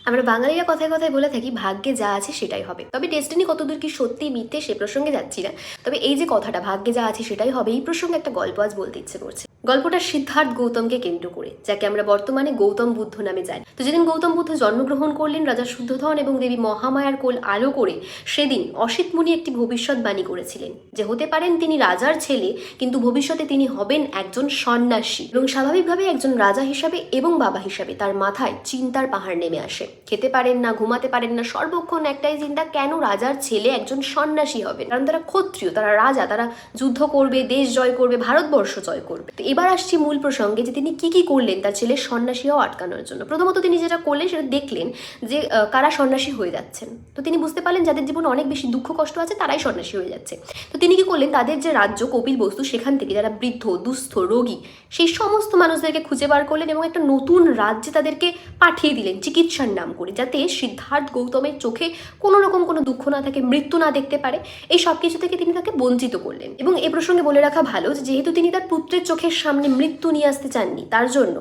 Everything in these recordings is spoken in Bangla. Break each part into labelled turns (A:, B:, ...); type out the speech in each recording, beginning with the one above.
A: আমরা বাঙালিরা কথায় কথায় বলে থাকি ভাগ্যে যা আছে সেটাই হবে, তবে ডেস্টিনি কতদূর কি সত্যি মিথ্যে সে প্রসঙ্গে যাচ্ছি না। তবে এই যে কথাটা ভাগ্যে যা আছে সেটাই হবে, এই প্রসঙ্গে একটা গল্প আজ বলতে ইচ্ছে করছে। গল্পটা সিদ্ধার্থ গৌতমকে কেন্দ্র করে, যাকে আমরা বর্তমানে গৌতম বুদ্ধ নামে জানি। তো যেদিন গৌতম বুদ্ধ জন্মগ্রহণ করলেন রাজা শুদ্ধোধন এবং দেবী মহামায়ার কোল আলো করে, সেদিন অসিত মুনি একটি ভবিষ্যৎবাণী করেছিলেন যে হতে পারেন তিনি রাজার ছেলে, কিন্তু ভবিষ্যতে তিনি হবেন একজন সন্ন্যাসী। এবং স্বাভাবিকভাবে একজন রাজা হিসাবে এবং বাবা হিসাবে তার মাথায় চিন্তার পাহাড় নেমে আসে। খেতে পারেন না, ঘুমাতে পারেন না, সর্বক্ষণ একটাই চিন্তা, কেন রাজার ছেলে একজন সন্ন্যাসী হবে? কারণ তারা ক্ষত্রিয়, তারা রাজা, তারা যুদ্ধ করবে, দেশ জয় করবে, ভারতবর্ষ জয় করবে। তো এবার আসছি মূল প্রসঙ্গে, যে তিনি কি করলেন তার ছেলের সন্ন্যাসী হওয়া আটকানোর জন্য। প্রথমত তিনি যেটা করলেন সেটা দেখলেন যে কারা সন্ন্যাসী হয়ে যাচ্ছেন। তো তিনি বুঝতে পারলেন যাদের জীবনে অনেক বেশি দুঃখ কষ্ট আছে তারাই সন্ন্যাসী হয়ে যাচ্ছে। তো তিনি কি করলেন, তাদের যে রাজ্য কপিল বস্তু, সেখান থেকে যারা বৃদ্ধ, দুস্থ, রোগী, সেই সমস্ত মানুষদেরকে খুঁজে বার করলেন এবং একটা নতুন রাজ্যে তাদেরকে পাঠিয়ে দিলেন চিকিৎসার নাম করে, যাতে সিদ্ধার্থ গৌতমের চোখে কোনো রকম কোনো দুঃখ না থাকে, মৃত্যু না দেখতে পারে। এই সব কিছু থেকে তিনি তাকে বঞ্চিত করলেন। এবং এ প্রসঙ্গে বলে রাখা ভালো যে যেহেতু তিনি তার পুত্রের চোখের সামনে মৃত্যু নিয়ে আসতে চাননি, তার জন্য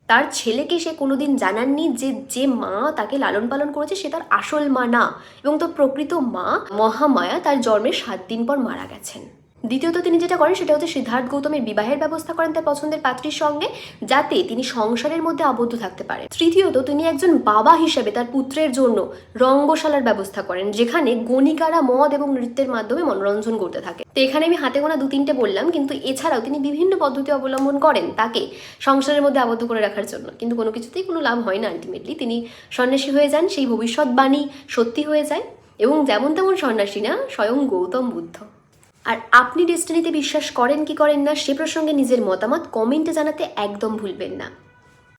A: তার ছেলেকে সে কোনোদিন জানাননি যে যে মা তাকে লালন পালন করেছে সে তার আসল মা না, এবং তার প্রকৃত মা মহামায়া তার জন্মের 7 দিন পর মারা গেছেন। দ্বিতীয়ত তিনি যেটা করেন সেটা হচ্ছে সিদ্ধার্থ গৌতমের বিবাহের ব্যবস্থা করেন তার পছন্দের পাত্রীর সঙ্গে, যাতে তিনি সংসারের মধ্যে আবদ্ধ থাকতে পারেন। তৃতীয়ত তিনি একজন বাবা হিসেবে তার পুত্রের জন্য রঙ্গশালার ব্যবস্থা করেন, যেখানে গণিকারা মদ এবং নৃত্যের মাধ্যমে মনোরঞ্জন করতে থাকে। তো এখানে আমি হাতে গোনা 2-3টে বললাম, কিন্তু এছাড়াও তিনি বিভিন্ন পদ্ধতি অবলম্বন করেন তাকে সংসারের মধ্যে আবদ্ধ করে রাখার জন্য, কিন্তু কোনো কিছুতেই কোনো লাভ হয় না। আলটিমেটলি তিনি সন্ন্যাসী হয়ে যান, সেই ভবিষ্যৎবাণী সত্যি হয়ে যায়, এবং যেমন তেমন সন্ন্যাসী না, স্বয়ং গৌতম বুদ্ধ। আর আপনি ডেস্টিনিতে বিশ্বাস করেন কি করেন না সে প্রসঙ্গে নিজের মতামত কমেন্টে জানাতে একদম ভুলবেন না।